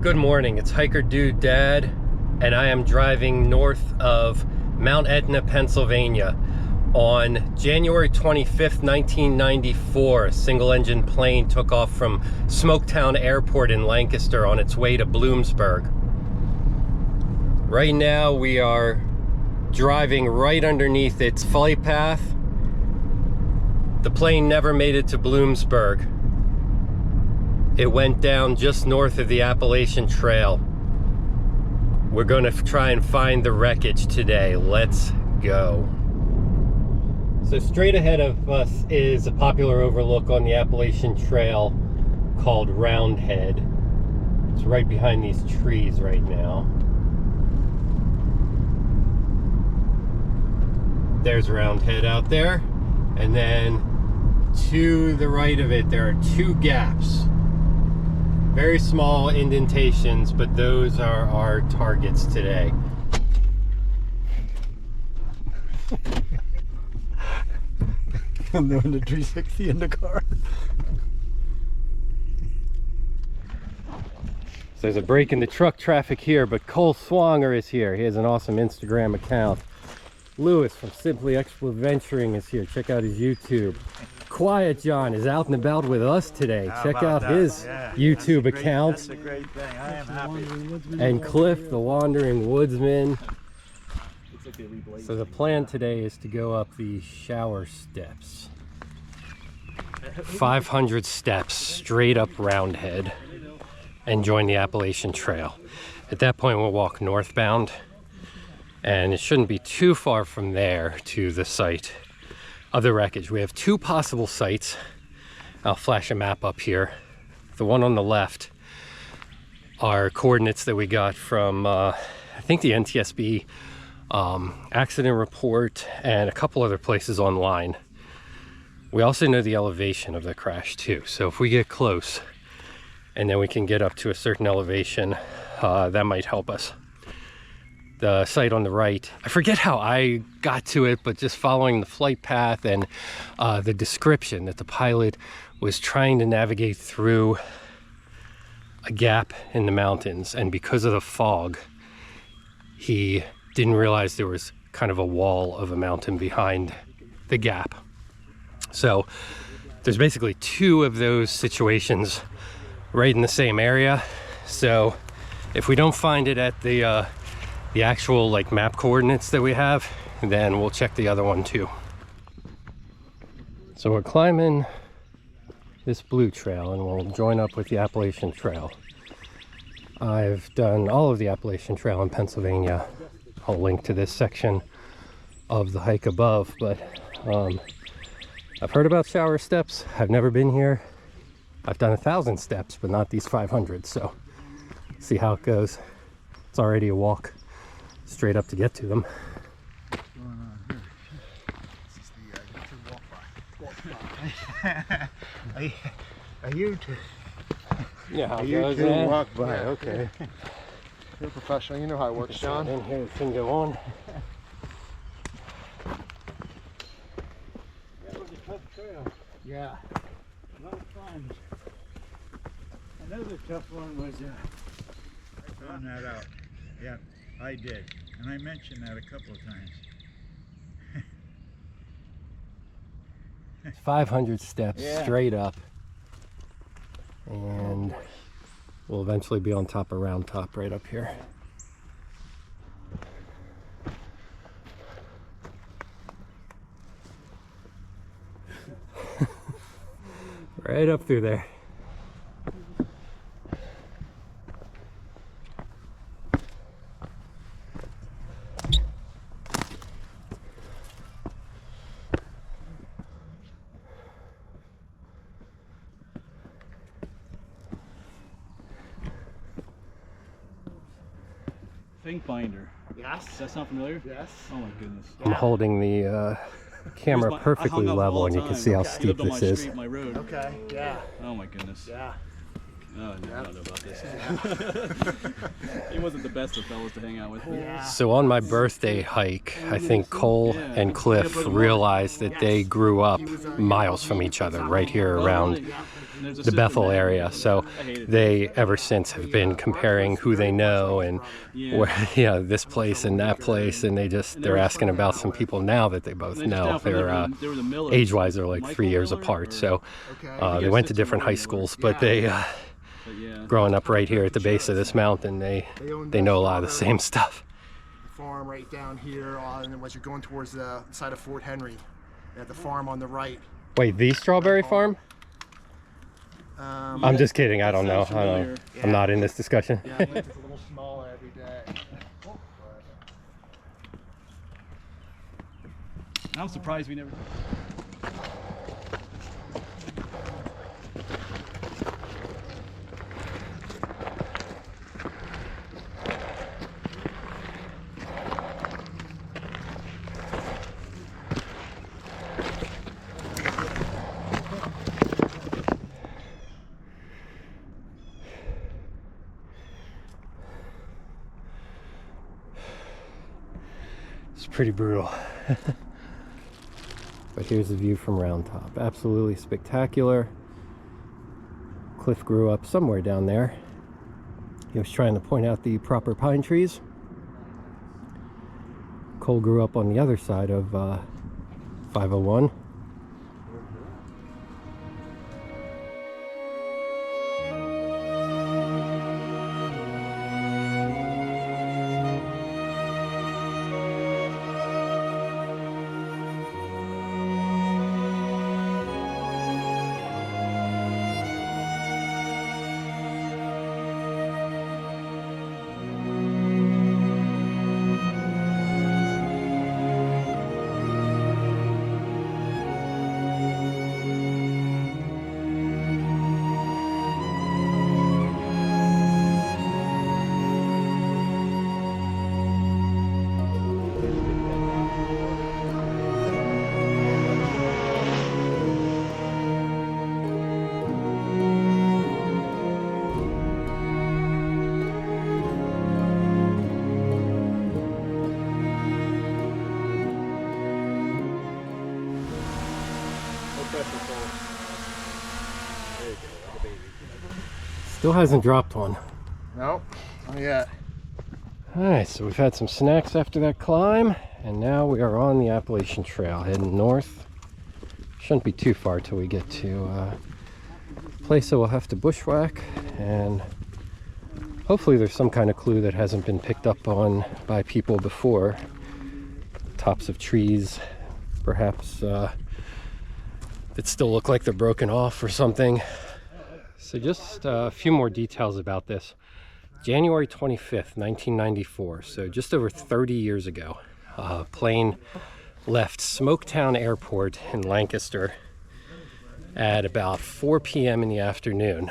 Good morning, it's Hiker Dude Dad, and I am driving north of Mount Etna, Pennsylvania. On January 25th, 1994, a single-engine plane took off from Smoketown Airport in Lancaster on its way to Bloomsburg. Right now, we are driving right underneath its flight path. The plane never made it to Bloomsburg. It went down just north of the Appalachian Trail. We're going to try and find the wreckage today. Let's go. So straight ahead of us is a popular overlook on the Appalachian Trail called Roundhead. It's right behind these trees right now. There's Roundhead out there. And then to the right of it, there are two gaps. Very small indentations, but those are our targets today. I'm doing the 360 in the car. So there's a break in the truck traffic here, but Cole Swanger is here. He has an awesome Instagram account. Lewis from Simply Venturing is here. Check out his YouTube. Quiet John is out and about with us today. Check out his YouTube account. That's a great thing. I am happy. And Cliff, the Wandering Woodsman. So the plan today is to go up the shower steps. 500 steps straight up Roundhead and join the Appalachian Trail. At that point, we'll walk northbound, and it shouldn't be too far from there to the site of the wreckage. We have two possible sites. I'll flash a map up here. The one on the left are coordinates that we got from I think the NTSB accident report and a couple other places online. We also know the elevation of the crash too, so if we get close and then we can get up to a certain elevation, that might help us. The site on the right, I forget how I got to it, but just following the flight path and the description that the pilot was trying to navigate through a gap in the mountains, and because of the fog, he didn't realize there was kind of a wall of a mountain behind the gap. So there's basically two of those situations right in the same area. So if we don't find it at the actual like map coordinates that we have, then we'll check the other one too. So we're climbing this blue trail and we'll join up with the Appalachian Trail. I've done all of the Appalachian Trail in Pennsylvania. I'll link to this section of the hike above, but I've heard about shower steps. I've never been here. I've done 1,000 steps, but not these 500, so see how it goes. It's already a walk straight up to get to them. What's going on here? This is the walk by. Yeah, how A it goes, YouTube man. walk by, okay. You're a professional, you know how it works, John. In here, it can go on. That was a tough trail. Yeah. A lot of fun. Another tough one was I found that out. Yeah, I did. And I mentioned that a couple of times. 500 steps straight up. And we'll eventually be on top of Round Top right up here. Right up through there. Thing finder. Yes. Does that sound familiar? Yes. Oh my goodness. I'm holding the camera I perfectly hung up level all and the you can time. see how He steep lived on this my is. street, my road. Okay. Yeah. Oh my goodness. Yeah. Oh, I don't know about this. He wasn't the best of fellows to hang out with. Yeah. So on my birthday hike, I think Cole and Cliff realized that they grew up miles from each other right here around There's a the system Bethel there. area. So I hate it. they ever since have been comparing who they know and where, this place and that place, and they're asking about some people now that they both And then just know. down from They're there was a Miller. age-wise, they're like Michael 3 years Miller, apart. or- So Okay. they went to different high schools, but they But yeah. growing up right here at the base of this mountain, they know a lot of the same stuff. Farm right down here, and then as you're going towards the side of Fort Henry, at the farm on the right. Wait, the strawberry farm? I'm just kidding. I don't know. Sounds familiar. I'm not in this discussion. Yeah, it's a little smaller every day. I'm surprised we never. It's pretty brutal. But here's the view from Round Top. Absolutely spectacular. Cliff grew up somewhere down there. He was trying to point out the proper pine trees. Cole grew up on the other side of 501. Still hasn't dropped one. Nope, not yet. Alright, so we've had some snacks after that climb, and now we are on the Appalachian Trail heading north. Shouldn't be too far till we get to a place that we'll have to bushwhack, and hopefully there's some kind of clue that hasn't been picked up on by people before. Tops of trees, perhaps that still look like they're broken off or something. So just a few more details about this. January 25th, 1994, so just over 30 years ago, a plane left Smoketown Airport in Lancaster at about 4 p.m. in the afternoon.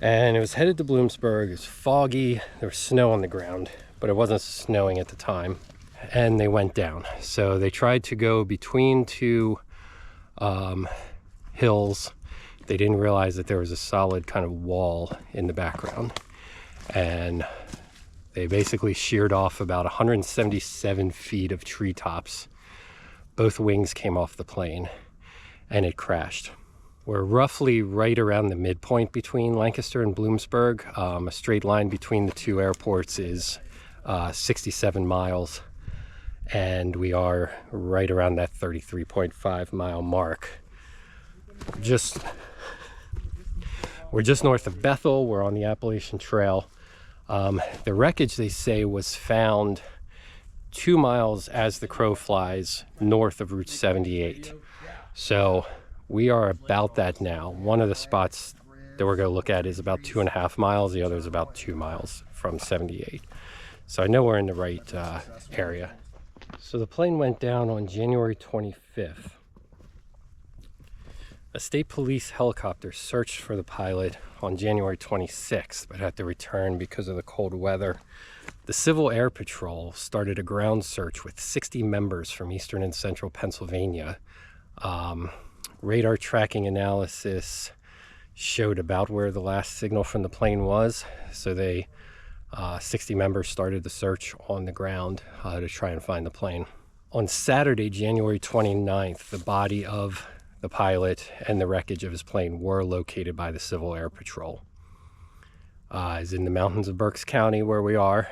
And it was headed to Bloomsburg. It was foggy, there was snow on the ground, but it wasn't snowing at the time. And they went down. So they tried to go between two hills. They didn't realize that there was a solid kind of wall in the background. And they basically sheared off about 177 feet of treetops. Both wings came off the plane and it crashed. We're roughly right around the midpoint between Lancaster and Bloomsburg. A straight line between the two airports is 67 miles. And we are right around that 33.5 mile mark. We're just north of Bethel. We're on the Appalachian Trail. The wreckage, they say, was found 2 miles as the crow flies north of Route 78. So we are about that now. One of the spots that we're going to look at is about 2.5 miles. The other is about 2 miles from 78. So I know we're in the right area. So the plane went down on January 25th. A state police helicopter searched for the pilot on January 26th, but had to return because of the cold weather. The Civil Air Patrol started a ground search with 60 members from eastern and central Pennsylvania. Radar tracking analysis showed about where the last signal from the plane was, so 60 members started the search on the ground to try and find the plane. On Saturday, January 29th, the body of the pilot, and the wreckage of his plane were located by the Civil Air Patrol. Is in the mountains of Berks County where we are.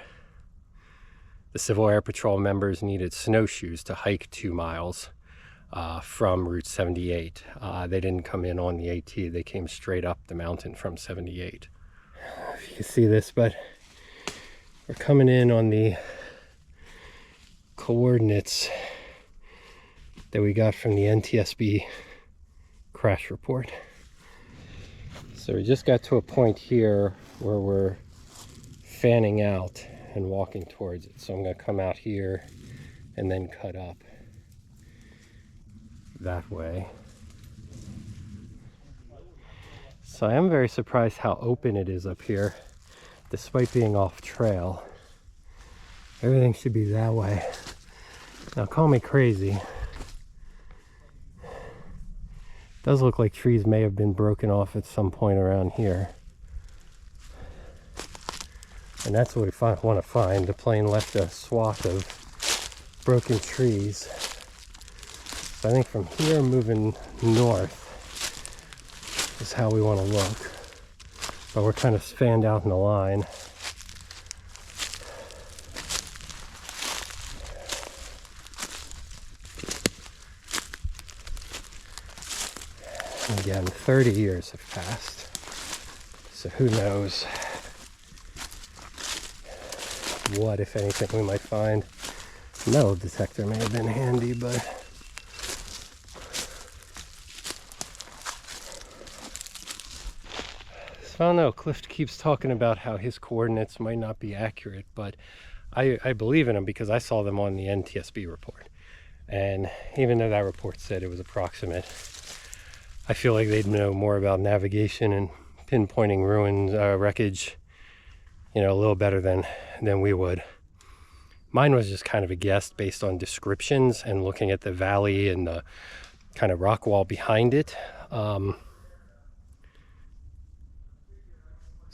The Civil Air Patrol members needed snowshoes to hike 2 miles from Route 78. They didn't come in on the AT, they came straight up the mountain from 78. If you can see this, but we're coming in on the coordinates that we got from the NTSB crash report. So we just got to a point here where we're fanning out and walking towards it. So I'm going to come out here and then cut up that way. So I am very surprised how open it is up here, despite being off trail. Everything should be that way. Now call me crazy. It does look like trees may have been broken off at some point around here. And that's what we want to find. The plane left a swath of broken trees. So I think from here moving north is how we want to look. But we're kind of fanned out in a line. Again, 30 years have passed. So who knows what, if anything, we might find. Metal detector may have been handy, but so I don't know. Cliff keeps talking about how his coordinates might not be accurate, but I believe in him because I saw them on the NTSB report. And even though that report said it was approximate, I feel like they'd know more about navigation and pinpointing ruins, wreckage, you know, a little better than we would. Mine was just kind of a guess based on descriptions and looking at the valley and the kind of rock wall behind it. So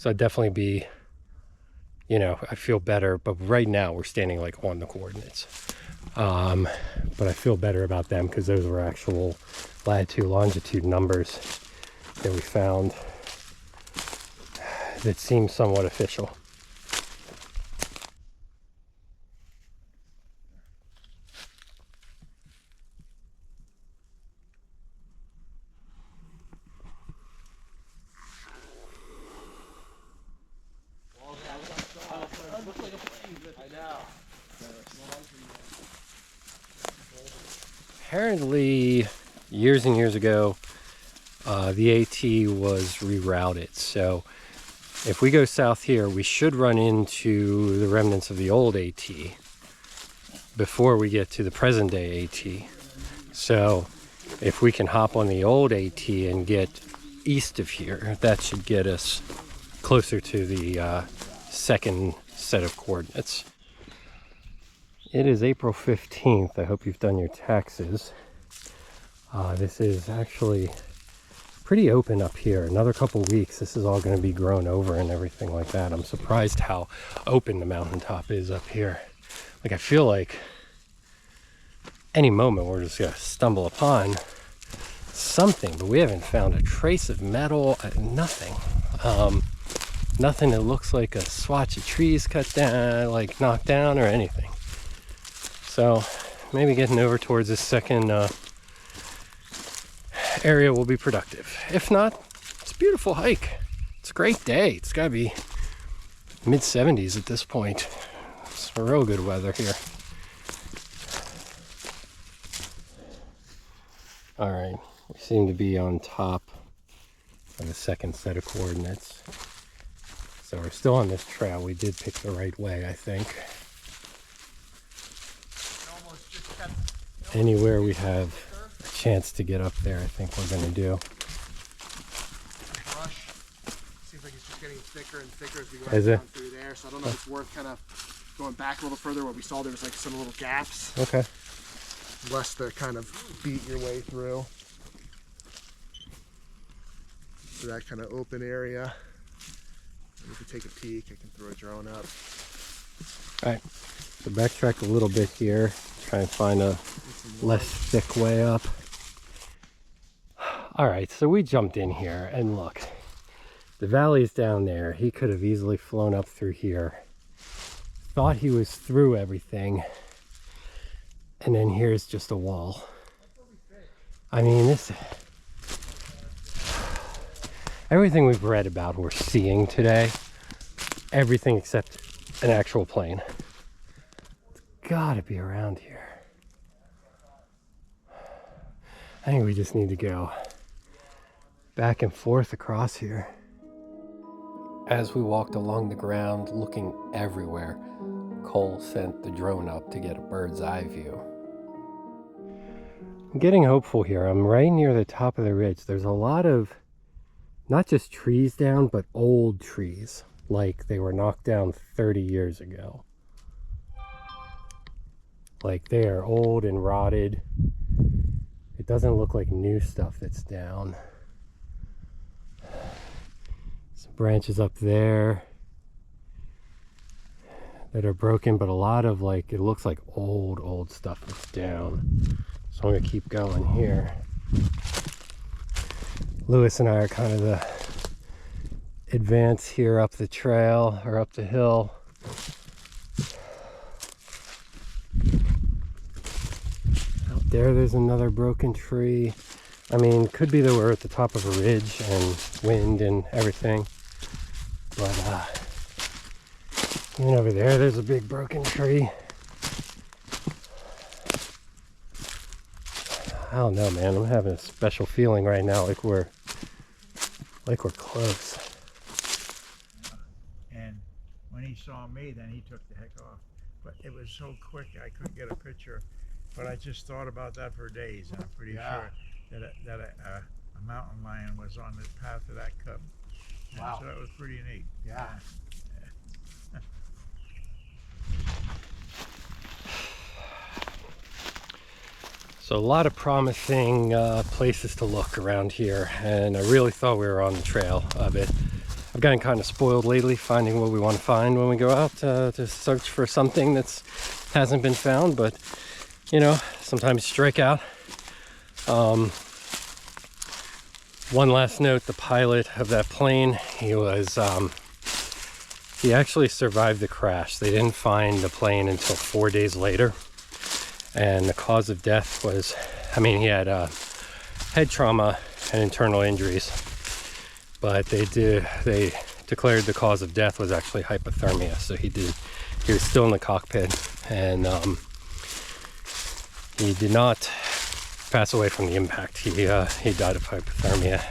I'd definitely be, you know, I feel better, but right now we're standing like on the coordinates. But I feel better about them because those were actual latitude, longitude numbers that we found that seem somewhat official. Apparently, years and years ago, the AT was rerouted. So if we go south here, we should run into the remnants of the old AT before we get to the present day AT. So if we can hop on the old AT and get east of here, that should get us closer to the second set of coordinates. It is April 15th. I hope you've done your taxes. This is actually pretty open up here. Another couple weeks, this is all going to be grown over and everything like that. I'm surprised how open the mountaintop is up here. Like, I feel like any moment we're just going to stumble upon something, but we haven't found a trace of metal, nothing. Nothing that looks like a swatch of trees cut down, like knocked down or anything. So maybe getting over towards this second area will be productive. If not, it's a beautiful hike. It's a great day. It's got to be mid-70s at this point. It's real good weather here. All right, we seem to be on top of the second set of coordinates. So we're still on this trail. We did pick the right way, I think. Anywhere we have a chance to get up there, I think we're going to do. Brush seems like it's just getting thicker and thicker as we go Is down it? through there. So I don't know if it's worth kind of going back a little further where we saw there was like some little gaps. Okay. Less to kind of beat your way through. So that kind of open area. And we can take a peek. I can throw a drone up. All right. So backtrack a little bit here. Try and find a less thick way up. All right, so we jumped in here and look, the valley's down there. He could have easily flown up through here. Thought he was through everything. And then here's just a wall. I mean, this, everything we've read about we're seeing today, everything except an actual plane. It's gotta be around here. I think we just need to go back and forth across here. As we walked along the ground, looking everywhere, Cole sent the drone up to get a bird's eye view. I'm getting hopeful here. I'm right near the top of the ridge. There's a lot of, not just trees down, but old trees, like they were knocked down 30 years ago. Like they are old and rotted. It doesn't look like new stuff that's down. Some branches up there that are broken, but a lot of like, it looks like old stuff that's down. So I'm gonna keep going here. Lewis and I are kind of the advance here up the trail or up the hill. Out there's another broken tree. I mean, could be that we're at the top of a ridge and wind and everything. But even over there's a big broken tree. I don't know, man. I'm having a special feeling right now, like we're close. And when he saw me, then he took the heck off. But it was so quick, I couldn't get a picture. But I just thought about that for days, and I'm pretty sure that a mountain lion was on the path of that cub. Wow. So that was pretty neat. Yeah. So a lot of promising places to look around here, and I really thought we were on the trail of it. I've gotten kind of spoiled lately finding what we want to find when we go out to search for something that hasn't been found, but you know, sometimes you strike out. One last note, the pilot of that plane, he actually survived the crash. They didn't find the plane until 4 days later. And the cause of death was, I mean, he had head trauma and internal injuries. But they declared the cause of death was actually hypothermia. So he was still in the cockpit, and he did not pass away from the impact. He died of hypothermia.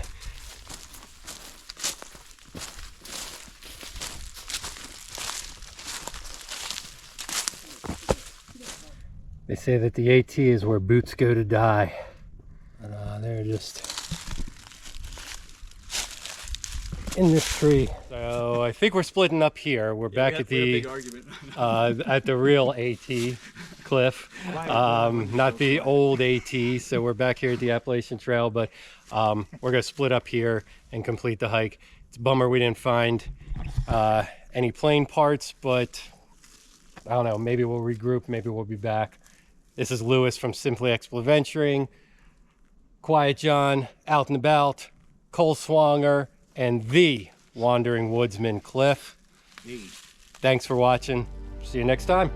They say that the AT is where boots go to die. And they're just in this tree. So I think we're splitting up here. We're back at the at the real AT cliff, not the old AT. So we're back here at the Appalachian Trail, but we're gonna split up here and complete the hike. It's a bummer we didn't find any plane parts, but I don't know, maybe we'll regroup, maybe we'll be back. This is Lewis from Simply Exploventuring, Quiet John, out and about, Cole Swanger, and the Wandering Woodsman Cliff. Thanks for watching. See you next time.